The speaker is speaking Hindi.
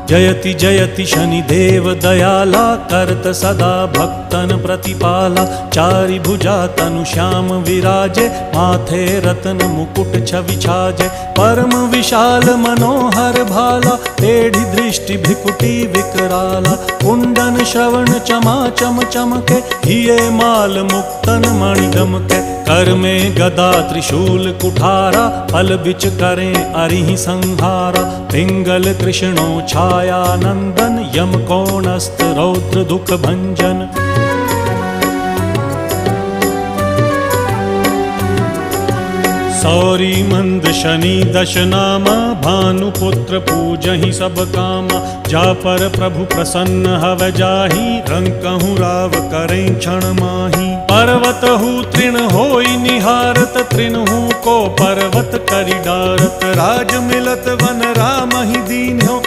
जयति जयति शनिदेव दयाला, करत सदा भक्तन प्रतिपाला। चारि भुजा तनु श्याम विराजे, माथे रत्न मुकुट छवि छाजे। परम विशाल मनोहर भाला, टेढ़ी दृष्टि भ्रिकुटी विकराला। कुंडन श्रवण चमा चम चमके, हिये माल मुक्तन मणि दमके। कर में गदा त्रिशूल कुठारा, फल बिच करें अरिहि संहारा। पिंगल कृष्णो छाया नंदन, यम कोणस्थ रौद्र दुख भंजन। सौरी मंद शनि दश नामा, भानुपुत्र पूजहि सब कामा। जा पर प्रभु प्रसन्न हव जाहि, रंकहु राव करें क्षण माहि। पर्वत हु तृण होई निहारत, तृणहु को पर्वत करि डारत। राज मिलत वन राम ही दीन हो,